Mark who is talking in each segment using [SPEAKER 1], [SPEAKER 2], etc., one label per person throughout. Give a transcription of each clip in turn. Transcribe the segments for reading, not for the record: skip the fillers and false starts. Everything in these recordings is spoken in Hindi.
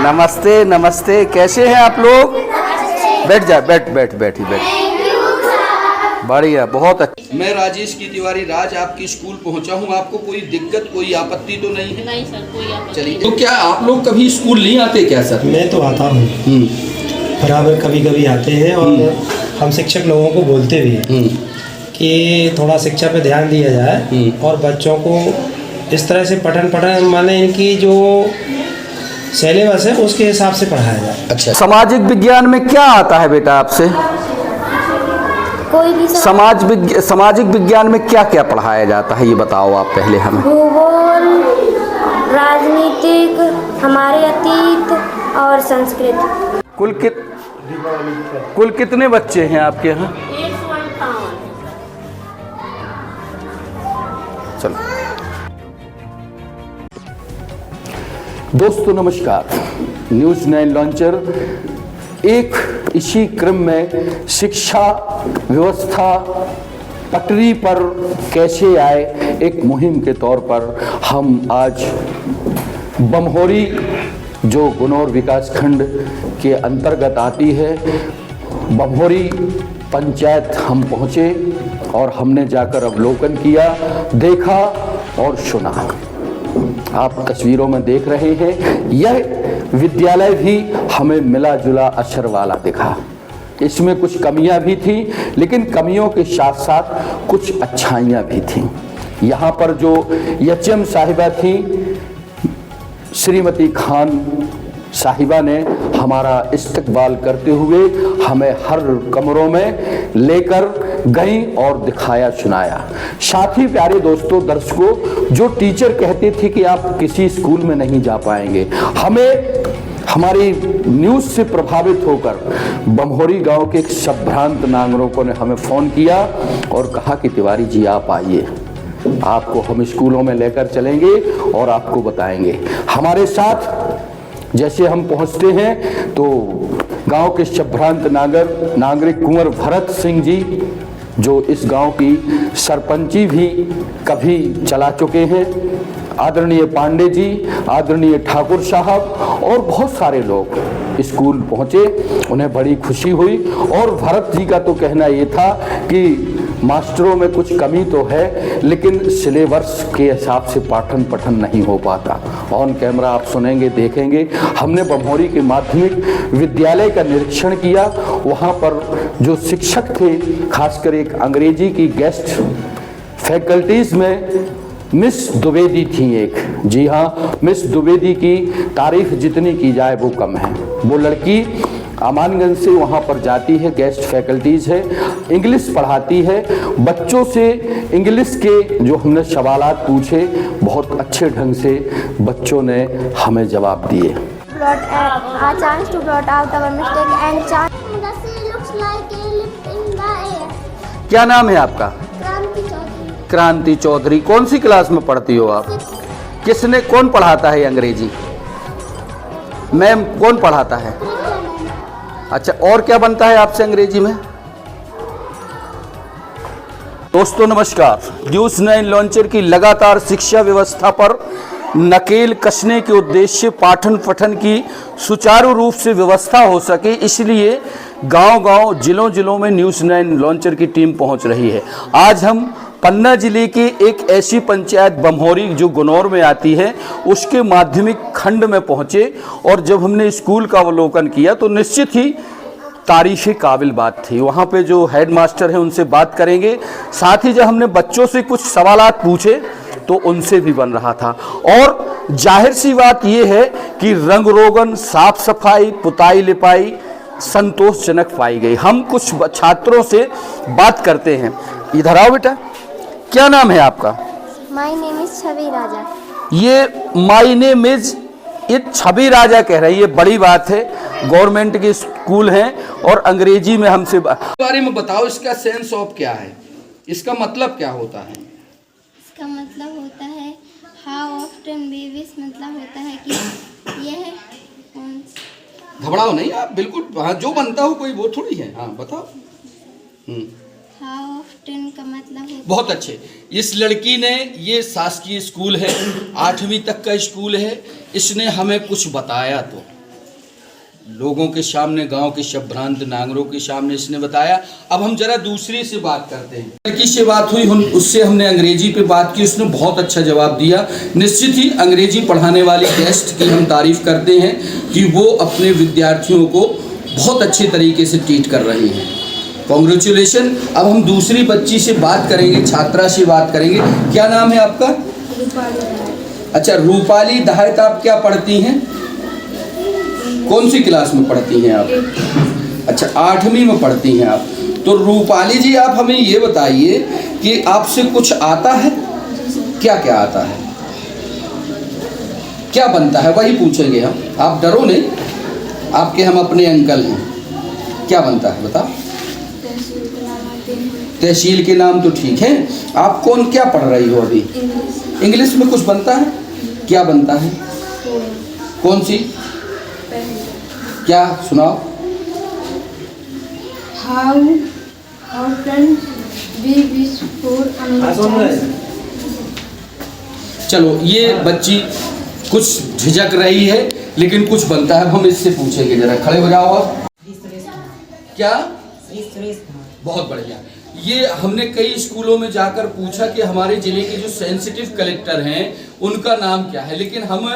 [SPEAKER 1] नमस्ते नमस्ते, कैसे हैं आप लोग? बैठ जा, बैठ। बढ़िया, बहुत अच्छा। मैं राजेश की तिवारी राज आपकी स्कूल पहुंचा हूं। आपको कोई दिक्कत, कोई आपत्ति तो नहीं है?
[SPEAKER 2] नहीं सर, कोई आपत्ति।
[SPEAKER 1] चलिए, तो क्या आप लोग कभी स्कूल नहीं आते क्या सर?
[SPEAKER 3] मैं तो आता हूँ, बराबर कभी कभी आते हैं और हम शिक्षक लोगों को बोलते भी हैं कि थोड़ा शिक्षा पे ध्यान दिया जाए और बच्चों को इस तरह से पठन माने इनकी जो सिलेबस है उसके हिसाब से पढ़ाया जाए।
[SPEAKER 1] अच्छा, सामाजिक विज्ञान में क्या आता है बेटा आपसे?
[SPEAKER 4] कोई भी
[SPEAKER 1] सामाजिक विज्ञान में क्या क्या पढ़ाया जाता है, ये बताओ आप पहले हमें।
[SPEAKER 4] भूगोल, राजनीतिक, हमारे अतीत और संस्कृत।
[SPEAKER 1] कुल कितने बच्चे हैं आपके यहाँ?
[SPEAKER 2] 151।
[SPEAKER 1] चलो दोस्तों, नमस्कार। न्यूज़ 9 लॉन्चर एक इसी क्रम में शिक्षा व्यवस्था पटरी पर कैसे आए, एक मुहिम के तौर पर हम आज बमहोरी जो गुनौर विकासखंड के अंतर्गत आती है, बमहोरी पंचायत हम पहुँचे और हमने जाकर अवलोकन किया, देखा और सुना। आप तस्वीरों में देख रहे हैं, यह विद्यालय भी हमें मिला जुला असर वाला दिखा। इसमें कुछ कमियां भी थी, लेकिन कमियों के साथ साथ कुछ अच्छाइयां भी थीं। यहाँ पर जो एचएम साहिबा थी, श्रीमती खान साहिबा ने हमारा इस्तकबाल करते हुए हमें हर कमरों में लेकर गई और दिखाया सुनाया। साथ ही प्यारे दोस्तों, दर्शकों, जो टीचर कहते थे कि आप किसी स्कूल में नहीं जा पाएंगे, हमें हमारी न्यूज़ से प्रभावित होकर बमहोरी गांव के संभ्रांत नागरिकों ने हमें फ़ोन किया और कहा कि तिवारी जी आप आइए, आपको हम स्कूलों में लेकर चलेंगे और आपको बताएंगे। हमारे साथ जैसे हम पहुंचते हैं तो गांव के संभ्रांत नागरिक कुंवर भरत सिंह जी, जो इस गांव की सरपंची भी कभी चला चुके हैं, आदरणीय पांडे जी, आदरणीय ठाकुर साहब और बहुत सारे लोग स्कूल पहुंचे। उन्हें बड़ी खुशी हुई और भरत जी का तो कहना ये था कि मास्टरों में कुछ कमी तो है, लेकिन सिलेबस के हिसाब से पाठन पठन नहीं हो पाता। ऑन कैमरा आप सुनेंगे, देखेंगे। हमने बमहोरी के माध्यमिक विद्यालय का निरीक्षण किया। वहाँ पर जो शिक्षक थे, खासकर एक अंग्रेजी की गेस्ट फैकल्टीज़ में मिस द्विवेदी थी एक। जी हाँ, मिस द्विवेदी की तारीफ जितनी की जाए वो कम है। वो लड़की अमानगंज से वहाँ पर जाती है, गेस्ट फैकल्टीज़ है, इंग्लिश पढ़ाती है। बच्चों से इंग्लिश के जो हमने सवालात पूछे, बहुत अच्छे ढंग से बच्चों ने हमें जवाब दिए। क्या नाम है आपका? क्रांति चौधरी। कौन सी क्लास में पढ़ती हो आप? कौन पढ़ाता है अंग्रेजी? मैम कौन पढ़ाता है? अच्छा, और क्या बनता है आपसे अंग्रेजी में? दोस्तों नमस्कार। न्यूज़ 9 लॉन्चर की लगातार शिक्षा व्यवस्था पर नकेल कसने के उद्देश्य से पाठन पठन की सुचारू रूप से व्यवस्था हो सके, इसलिए गांव-गांव, जिलों में न्यूज़ 9 लॉन्चर की टीम पहुंच रही है। आज हम पन्ना जिले के एक ऐसी पंचायत बमहोरी जो गुनौर में आती है, उसके माध्यमिक खंड में पहुंचे और जब हमने स्कूल का अवलोकन किया तो निश्चित ही तारीफ़ काबिल बात थी। वहाँ पे जो हेड मास्टर हैं उनसे बात करेंगे, साथ ही जब हमने बच्चों से कुछ सवालात पूछे तो उनसे भी बन रहा था। और जाहिर सी बात ये है कि रंग रोगन, साफ सफाई, पुताई लिपाई संतोषजनक पाई गई। हम कुछ छात्रों से बात करते हैं। इधर आओ बेटा, क्या नाम है आपका?
[SPEAKER 4] माय नेम इज छवि राजा।
[SPEAKER 1] ये माय नेम इज छवि राजा कह रही है, ये बड़ी बात है। गवर्नमेंट के स्कूल हैं और अंग्रेजी में हमसे बारे में बताओ। इसका सेंस ऑफ क्या है, इसका मतलब क्या होता है?
[SPEAKER 4] इसका मतलब होता है हाउ ऑफ्टन बेबीज, मतलब होता है कि यह
[SPEAKER 1] घबराओ नहीं आप, बिल्कुल। हाँ, जो बनता हो कोई वो थोड़ी है। हाँ बताओ।
[SPEAKER 4] हाउ ऑफ्टन का मतलब है।
[SPEAKER 1] बहुत अच्छे। इस लड़की ने, ये शासकीय स्कूल है, 8वीं तक का स्कूल है, इसने हमें कुछ बताया तो लोगों के सामने, गांव के शब्दांत नागरों के सामने इसने बताया। अब हम जरा दूसरे से बात करते हैं। लड़की से बात हुई, उससे हमने अंग्रेजी पे बात की, उसने बहुत अच्छा जवाब दिया। निश्चित ही अंग्रेजी पढ़ाने वाली गेस्ट की हम तारीफ करते हैं कि वो अपने विद्यार्थियों को बहुत अच्छे तरीके से ट्रीट कर रही हैं। कॉन्ग्रेचुलेशन। अब हम दूसरी बच्ची से बात करेंगे, छात्रा से बात करेंगे। क्या नाम है आपका? अच्छा, रूपाली दहायत। आप क्या पढ़ती हैं? कौन सी क्लास में पढ़ती हैं आप? अच्छा, 8वीं में पढ़ती हैं आप। तो रूपाली जी, आप हमें ये बताइए कि आपसे कुछ आता है? क्या क्या आता है? क्या बनता है? वही पूछेंगे हम, आप डरो नहीं, आपके हम अपने अंकल हैं। क्या बनता है बताओ? तहसील के नाम तो ठीक है। आप क्या पढ़ रही हो अभी? इंग्लिश में कुछ बनता है? क्या बनता है? कौन सी? क्या सुनाओ?
[SPEAKER 5] How often we wish for another chance?
[SPEAKER 1] चलो, ये बच्ची कुछ झिझक रही है लेकिन कुछ बनता है। हम इससे पूछेंगे, जरा खड़े हो जाओ आप। क्या? बहुत बढ़िया। ये हमने कई स्कूलों में जाकर पूछा कि हमारे जिले के जो सेंसिटिव कलेक्टर हैं उनका नाम क्या है, लेकिन हम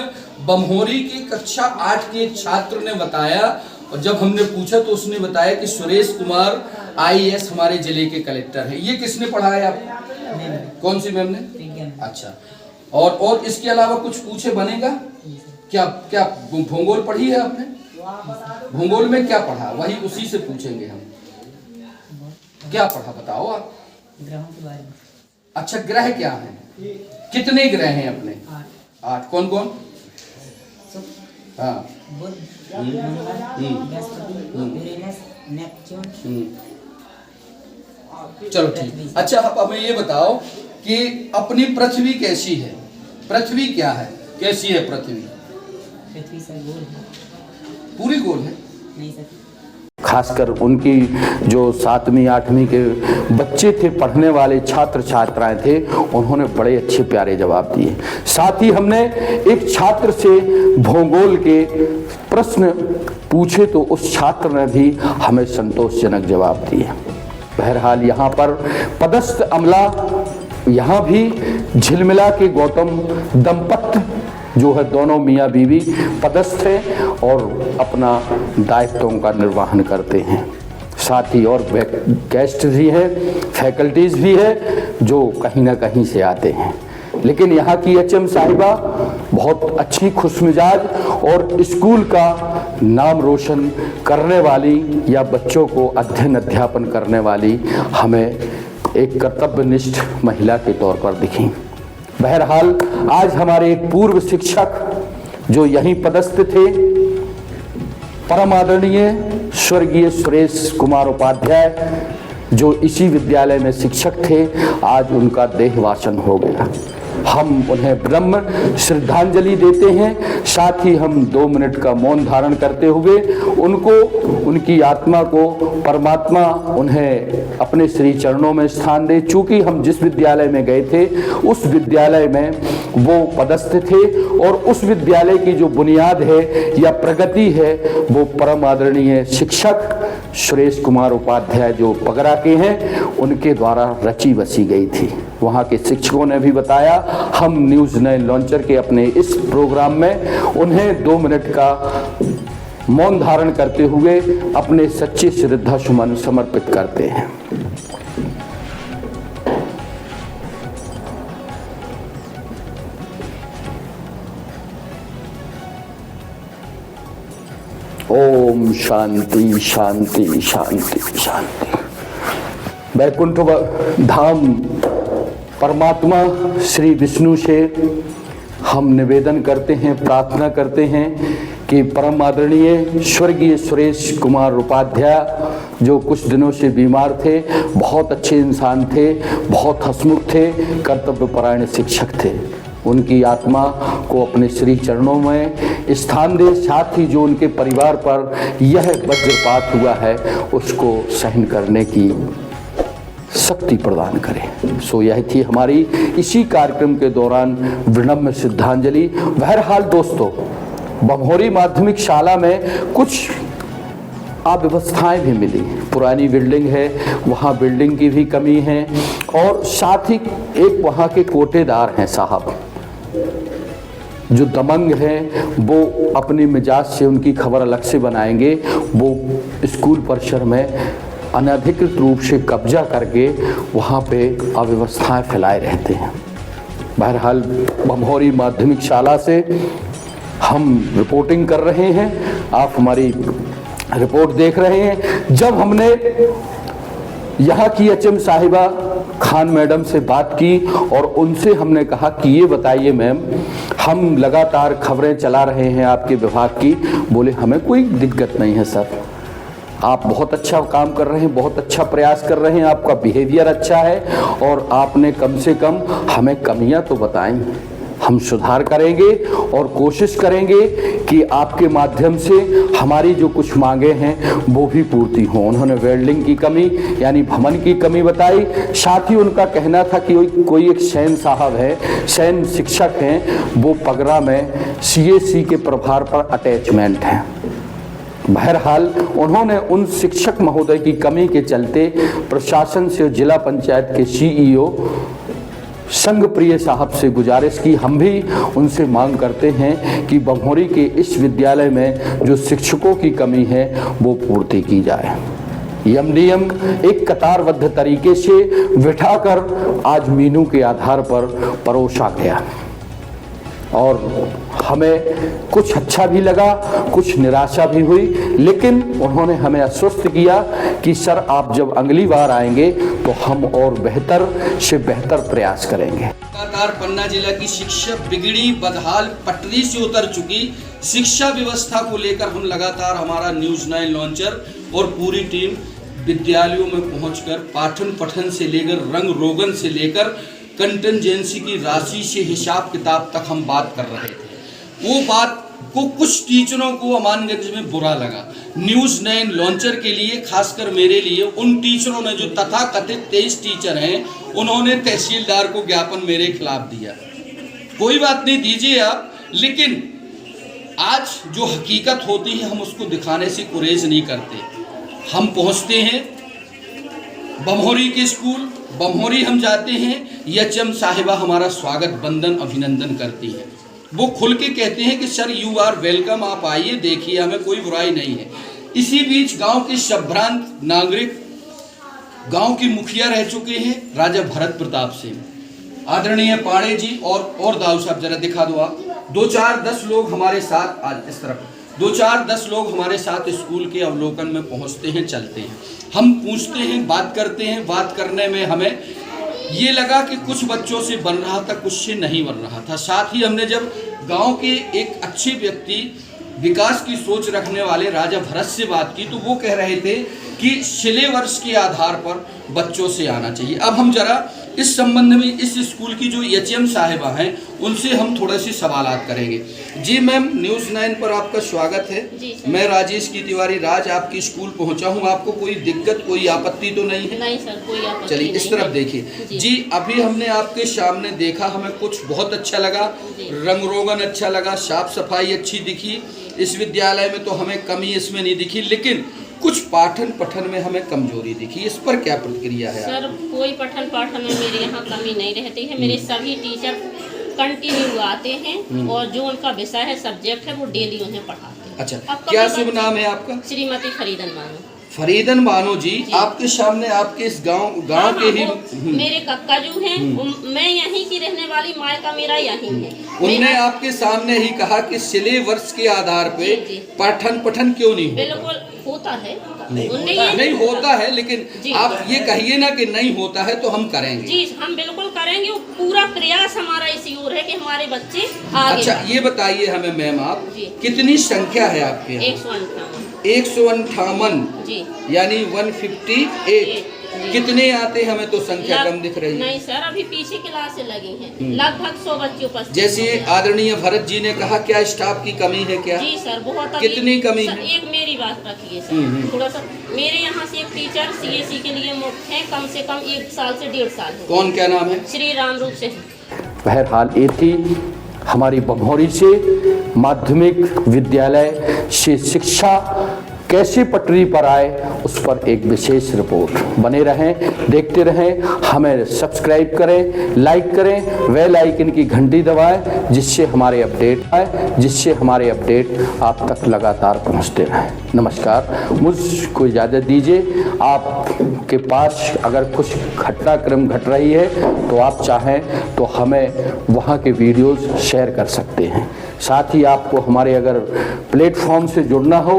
[SPEAKER 1] बमहोरी की कक्षा 8 के एक छात्र ने बताया, और जब हमने पूछा तो उसने बताया कि सुरेश कुमार IAS हमारे जिले के कलेक्टर हैं। ये किसने पढ़ाया आप? कौन सी मैम ने? अच्छा, और इसके अलावा कुछ पूछे बनेगा क्या? क्या भूगोल पढ़ी है आपने? भूगोल में क्या पढ़ा? वही उसी से पूछेंगे हम। क्या पढ़ा बताओ आप?
[SPEAKER 6] ग्रहों के बारे में।
[SPEAKER 1] अच्छा, ग्रह क्या है? कितने ग्रह हैं अपने? 8। कौन कौन? हाँ,
[SPEAKER 6] बुध, मंगल, बृहस्पति, यूरेनस, नेपच्यून।
[SPEAKER 1] चलो ठीक। अच्छा, आप हमें ये बताओ कि अपनी पृथ्वी कैसी है? पृथ्वी क्या है? कैसी है पृथ्वी?
[SPEAKER 6] पृथ्वी सर गोल है।
[SPEAKER 1] पूरी गोल है?
[SPEAKER 6] नहीं सर।
[SPEAKER 1] खासकर उनकी जो 7वीं 8वीं के बच्चे थे, पढ़ने वाले छात्र छात्राएं थे, उन्होंने बड़े अच्छे प्यारे जवाब दिए। साथ ही हमने एक छात्र से भूगोल के प्रश्न पूछे तो उस छात्र ने भी हमें संतोषजनक जवाब दिए। बहरहाल यहाँ पर पदस्थ अमला, यहाँ भी झिलमिला के गौतम दंपत्ति जो है, दोनों मियाँ बीवी पदस्थ हैं और अपना दायित्वों का निर्वहन करते हैं। साथ ही और गेस्ट भी हैं, फैकल्टीज़ भी है जो कहीं ना कहीं से आते हैं। लेकिन यहाँ की HM साहिबा बहुत अच्छी खुशमिजाज और स्कूल का नाम रोशन करने वाली या बच्चों को अध्ययन अध्यापन करने वाली हमें एक कर्तव्यनिष्ठ महिला के तौर पर दिखी। बहरहाल आज हमारे एक पूर्व शिक्षक जो यहीं पदस्थ थे, परम आदरणीय स्वर्गीय सुरेश कुमार उपाध्याय, जो इसी विद्यालय में शिक्षक थे, आज उनका देहवासन हो गया। हम उन्हें ब्रह्म श्रद्धांजलि देते हैं। साथ ही हम 2 मिनट का मौन धारण करते हुए उनको, उनकी आत्मा को परमात्मा उन्हें अपने श्री चरणों में स्थान दे। चूँकि हम जिस विद्यालय में गए थे उस विद्यालय में वो पदस्थ थे और उस विद्यालय की जो बुनियाद है या प्रगति है वो परम आदरणीय शिक्षक सुरेश कुमार उपाध्याय जो पगरा के हैं उनके द्वारा रची बसी गई थी। वहाँ के शिक्षकों ने भी बताया। हम न्यूज़ 9 लॉन्चर के अपने इस प्रोग्राम में उन्हें 2 मिनट का मौन धारण करते हुए अपने सच्चे श्रद्धा सुमन समर्पित करते हैं। ओम शांति शांति शांति शांति। वैकुंठ धाम परमात्मा श्री विष्णु से हम निवेदन करते हैं, प्रार्थना करते हैं कि परम आदरणीय स्वर्गीय सुरेश कुमार उपाध्याय जो कुछ दिनों से बीमार थे, बहुत अच्छे इंसान थे, बहुत हंसमुख थे, कर्तव्यपरायण शिक्षक थे, उनकी आत्मा को अपने श्री चरणों में स्थान दे। साथ ही जो उनके परिवार पर यह वज्रपात हुआ है उसको सहन करने की शक्ति प्रदान करें। सो यह थी हमारी इसी कार्यक्रम के दौरान विनम्र श्रद्धांजलि। बहरहाल दोस्तों, बमहोरी माध्यमिक शाला में कुछ अव्यवस्थाएं भी मिली। पुरानी बिल्डिंग है, वहाँ बिल्डिंग की भी कमी है, और साथ ही एक वहाँ के कोटेदार हैं साहब जो दबंग हैं, वो अपनी मिजाज से, उनकी खबर अलग से बनाएंगे, वो स्कूल परिसर में अनधिकृत रूप से कब्जा करके वहाँ पे अव्यवस्थाएं फैलाए रहते हैं। बहरहाल बमहोरी माध्यमिक शाला से हम रिपोर्टिंग कर रहे हैं, आप हमारी रिपोर्ट देख रहे हैं। जब हमने यहाँ की एचएम साहिबा खान मैडम से बात की और उनसे हमने कहा कि ये बताइए मैम, हम लगातार खबरें चला रहे हैं आपके विभाग की, बोले हमें कोई दिक्कत नहीं है सर, आप बहुत अच्छा काम कर रहे हैं, बहुत अच्छा प्रयास कर रहे हैं, आपका बिहेवियर अच्छा है, और आपने कम से कम हमें कमियां तो बताएं, हम सुधार करेंगे और कोशिश करेंगे कि आपके माध्यम से हमारी जो कुछ मांगे हैं वो भी पूर्ति हों। उन्होंने वेल्डिंग की कमी यानी भवन की कमी बताई। साथ ही उनका कहना था कि कोई एक सैन साहब है, सैन शिक्षक हैं, वो पगरा में सीएसी के प्रभार पर अटैचमेंट हैं। बहरहाल उन्होंने उन शिक्षक महोदय की कमी के चलते प्रशासन से जिला पंचायत के सीईओ संघ प्रिय साहब से गुजारिश की। हम भी उनसे मांग करते हैं कि बमहोरी के इस विद्यालय में जो शिक्षकों की कमी है वो पूर्ति की जाए। एमडीएम एक कतारबद्ध तरीके से बिठाकर आज मीनू के आधार पर परोसा गया और हमें कुछ अच्छा भी लगा, कुछ निराशा भी हुई, लेकिन उन्होंने हमें आश्वस्त किया कि सर आप जब अगली बार आएंगे तो हम और बेहतर से बेहतर प्रयास करेंगे।
[SPEAKER 7] लगातार पन्ना जिला की शिक्षा बिगड़ी, बदहाल, पटरी से उतर चुकी शिक्षा व्यवस्था को लेकर हम लगातार हमारा न्यूज़ 9 लॉन्चर और पूरी टीम विद्यालयों में पहुंचकर पाठन पठन से लेकर रंग रोगन से लेकर कंटिजेंसी की राशि से हिसाब किताब तक हम बात कर रहे थे। वो बात को कुछ टीचरों को अमानगंज में बुरा लगा। न्यूज़ 9 लॉन्चर के लिए, खासकर मेरे लिए, उन टीचरों ने जो तथाकथित 23 टीचर हैं, उन्होंने तहसीलदार को ज्ञापन मेरे खिलाफ दिया। कोई बात नहीं, दीजिए आप, लेकिन आज जो हकीकत होती है हम उसको दिखाने से गुरेज नहीं करते। हम पहुंचते हैं बमहोरी के स्कूल, बमहोरी हम जाते हैं, एचएम साहिबा हमारा स्वागत बंदन अभिनंदन करती है। वो खुल के कहते हैं कि सर यू आर वेलकम, आप आइए, देखिए, हमें कोई बुराई नहीं है। इसी बीच गांव के संभ्रांत नागरिक, गांव की मुखिया रह चुके हैं राजा भरत प्रताप सिंह, आदरणीय पाड़े जी और दाऊ साहब, जरा दिखा दो आप, 2-4-10 लोग हमारे साथ, आज इस तरफ 2-4-10 लोग हमारे साथ स्कूल के अवलोकन में पहुंचते हैं, चलते हैं, हम पूछते हैं, बात करते हैं। बात करने में हमें ये लगा कि कुछ बच्चों से बन रहा था, कुछ से नहीं बन रहा था। साथ ही हमने जब गांव के एक अच्छे व्यक्ति, विकास की सोच रखने वाले राजा भरत से बात की, तो वो कह रहे थे कि सिलेबस के आधार पर बच्चों से आना चाहिए। अब हम जरा इस संबंध में इस स्कूल की जो एचएम साहिबा हैं उनसे हम थोड़े से सवालात करेंगे। जी मैम, न्यूज़ 9 पर आपका स्वागत है। मैं राजेश की तिवारी राज आपकी स्कूल पहुंचा हूं। आपको कोई दिक्कत, कोई आपत्ति तो नहीं है?
[SPEAKER 2] नहीं सर, कोई आपत्ति
[SPEAKER 7] चलिए
[SPEAKER 2] नहीं
[SPEAKER 7] इस तरफ
[SPEAKER 2] है।
[SPEAKER 7] देखिए जी, अभी हमने आपके सामने देखा, हमें कुछ बहुत अच्छा लगा, रंग रोगन अच्छा लगा, साफ सफाई अच्छी दिखी। इस विद्यालय में तो हमें कमी इसमें नहीं दिखी, लेकिन कुछ पाठन पठन में हमें कमजोरी दिखी। इस पर क्या प्रतिक्रिया है?
[SPEAKER 2] सर कोई पठन पाठन में मेरे यहाँ कमी नहीं रहती है। मेरे सभी टीचर कंटिन्यू आते हैं और जो उनका विषय है, सब्जेक्ट है, वो डेली उन्हें पढ़ाते हैं।
[SPEAKER 7] अच्छा, क्या शुभ नाम है आपका?
[SPEAKER 2] श्रीमती फरीदन बानो।
[SPEAKER 7] फरीदन बानो जी, आपके सामने आपके इस गांव के ही
[SPEAKER 2] मेरे कक्का जो हैं, मैं यहीं की रहने वाली, मायका मेरा यहीं है।
[SPEAKER 7] उनने आपके सामने ही कहा कि सिलेबस के आधार पे पाठन पठन क्यों नहीं होता?
[SPEAKER 2] बिल्कुल होता है,
[SPEAKER 7] नहीं होता है, लेकिन आप ये कहिए ना कि नहीं होता है तो हम करेंगे।
[SPEAKER 2] जी हम बिल्कुल करेंगे, पूरा प्रयास हमारा इसी ओर है कि हमारे बच्चे आगे।
[SPEAKER 7] अच्छा ये बताइए हमें मैम, आप कितनी संख्या है आपके यहाँ? 158
[SPEAKER 2] जी,
[SPEAKER 7] यानी 158। कितने आते हैं? हमें तो संख्या कम दिख रही है।
[SPEAKER 2] नहीं सर, अभी पीछे क्लासें लगी हैं, लगभग 100 बच्चे उपस्थित।
[SPEAKER 7] जैसे आदरणीय भरत जी ने कहा, क्या स्टाफ की कमी है क्या?
[SPEAKER 2] जी सर, बहुत।
[SPEAKER 7] कितनी कमी
[SPEAKER 2] सर,
[SPEAKER 7] है?
[SPEAKER 2] एक मेरी बात रखिए सर, थोड़ा सा। मेरे यहाँ से एक टीचर सीएसी के लिए मुक्त है, कम से कम 1 साल से 1.5 साल है।
[SPEAKER 7] कौन, क्या नाम है?
[SPEAKER 2] श्री राम रूप से।
[SPEAKER 1] बहरहाल ये थी हमारी बमहोरी से माध्यमिक विद्यालय से शिक्षा कैसे पटरी पर आए उस पर एक विशेष रिपोर्ट। बने रहें, देखते रहें, हमें सब्सक्राइब करें, लाइक करें, बेल आइकन की घंटी दबाएं, जिससे हमारे अपडेट आप तक लगातार पहुंचते रहें। नमस्कार, मुझको इजाज़त दीजिए। आपके पास अगर कुछ घटनाक्रम घट रही है तो आप चाहें तो हमें वहाँ के वीडियोज़ शेयर कर सकते हैं। साथ ही आपको हमारे अगर प्लेटफॉर्म से जुड़ना हो,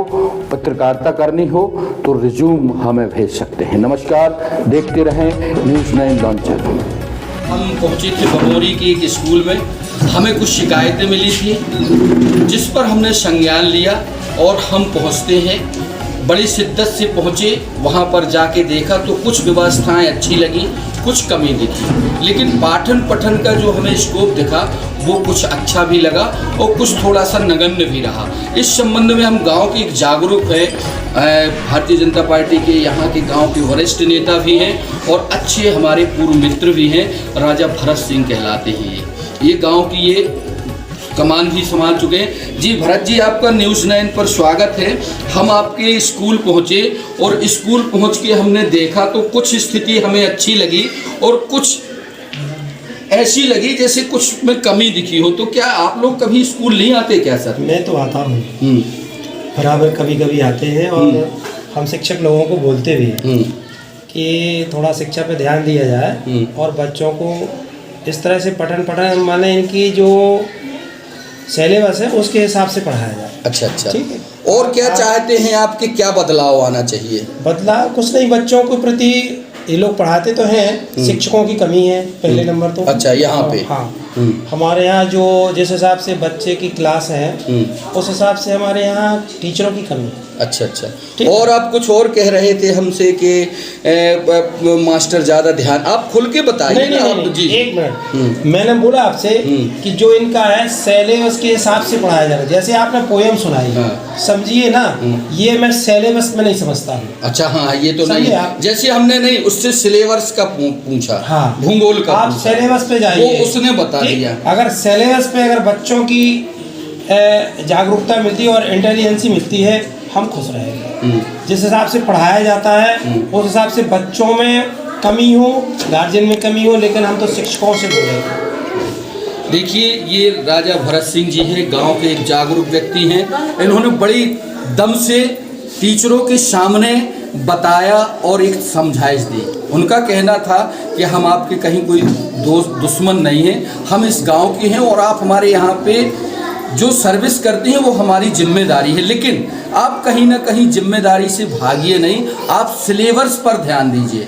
[SPEAKER 1] पत्रकारिता करनी हो तो रिज्यूम हमें भेज सकते हैं। नमस्कार, देखते रहें न्यूज़9 लॉन्चर।
[SPEAKER 7] हम पहुंचे थे बमोरी के एक स्कूल में, हमें कुछ शिकायतें मिली थी जिस पर हमने संज्ञान लिया और हम पहुंचते हैं। बड़ी शिद्दत से पहुंचे, वहां पर जाके देखा तो कुछ व्यवस्थाएं अच्छी लगी, कुछ कमी दिखी, लेकिन पाठन पठन का जो हमें स्कोप दिखा वो कुछ अच्छा भी लगा और कुछ थोड़ा सा नगण्य भी रहा। इस संबंध में हम गांव के एक जागरूक है, भारतीय जनता पार्टी के यहाँ के गांव के वरिष्ठ नेता भी हैं और अच्छे हमारे पूर्व मित्र भी हैं, राजा भरत सिंह कहलाते हैं। ये गांव की ये कमान भी संभाल चुके हैं। जी भरत जी, आपका न्यूज़9 पर स्वागत है। हम आपके स्कूल पहुँचे और स्कूल पहुँच के हमने देखा तो कुछ स्थिति हमें अच्छी लगी और कुछ ऐसी लगी जैसे कुछ में कमी दिखी हो। तो क्या आप लोग कभी स्कूल नहीं आते क्या सर?
[SPEAKER 3] मैं तो आता हूँ, बराबर कभी कभी आते हैं और हम शिक्षक लोगों को बोलते भी हैं कि थोड़ा शिक्षा पे ध्यान दिया जाए और बच्चों को इस तरह से पठन माने इनकी जो सिलेबस है उसके हिसाब से पढ़ाया जाए।
[SPEAKER 7] अच्छा,
[SPEAKER 3] ठीक है।
[SPEAKER 7] और क्या चाहते हैं आपके, क्या बदलाव आना चाहिए?
[SPEAKER 3] बदलाव कुछ नहीं, बच्चों के प्रति ये लोग पढ़ाते तो हैं, शिक्षकों की कमी है पहले नंबर तो।
[SPEAKER 7] अच्छा, यहाँ पे
[SPEAKER 3] हाँ, हमारे यहाँ जो जिस हिसाब से बच्चे की क्लास है उस हिसाब से हमारे यहाँ टीचरों की कमी है।
[SPEAKER 7] अच्छा। और आप कुछ और कह रहे थे हमसे कि मास्टर ज़्यादा ध्यान, आप खुल के बताइए ना।
[SPEAKER 3] नहीं, जी एक मिनट, मैंने बोला आपसे कि जो इनका है सिलेबस के हिसाब से पढ़ाया जा रहा है। जैसे आपने पोएम सुनाई, समझिए ना, ये मैं सिलेबस में नहीं समझता हूँ।
[SPEAKER 7] अच्छा, हाँ, ये तो नहीं, जैसे हमने नहीं उससे सिलेबस का पूछा,
[SPEAKER 3] हाँ,
[SPEAKER 7] भूगोल का
[SPEAKER 3] आप सिलेबस पे जाइए,
[SPEAKER 7] वो उसने बता दिया। अगर
[SPEAKER 3] सिलेबस पे अगर बच्चों की जागरूकता मिलती है और इंटेलिजेंसी मिलती है, हम खुश रहेंगे। जिस हिसाब से पढ़ाया जाता है उस हिसाब से बच्चों में कमी हो, गार्जियन में कमी हो, लेकिन हम तो शिक्षकों से बोलेंगे।
[SPEAKER 7] देखिए, ये राजा भरत सिंह जी हैं, गांव के एक जागरूक व्यक्ति हैं। इन्होंने बड़ी दम से टीचरों के सामने बताया और एक समझाइश दी। उनका कहना था कि हम आपके कहीं कोई दोस्त दुश्मन नहीं हैं, हम इस गांव के हैं और आप हमारे यहाँ पे जो सर्विस करते हैं वो हमारी जिम्मेदारी है, लेकिन आप कहीं ना कहीं जिम्मेदारी से भागिए नहीं, आप सिलेबस पर ध्यान दीजिए।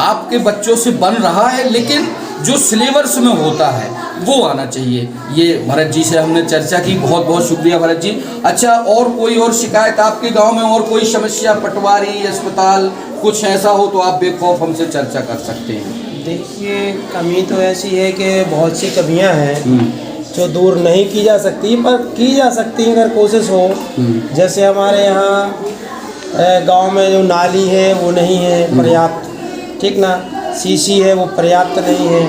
[SPEAKER 7] आपके बच्चों से बन रहा है, लेकिन जो सिलेबस में होता है वो आना चाहिए। ये भरत जी से हमने चर्चा की, बहुत बहुत शुक्रिया भरत जी। अच्छा, और कोई और शिकायत आपके गांव में, और कोई समस्या, पटवारी, अस्पताल, कुछ ऐसा हो तो आप बेखौफ हमसे चर्चा कर सकते हैं।
[SPEAKER 3] देखिए, कमी तो ऐसी है कि बहुत सी कमियां हैं जो दूर नहीं की जा सकती, पर की जा सकती है अगर कोशिश हो। जैसे हमारे यहाँ गांव में जो नाली है वो नहीं है पर्याप्त, ठीक ना, सीसी है वो पर्याप्त नहीं है।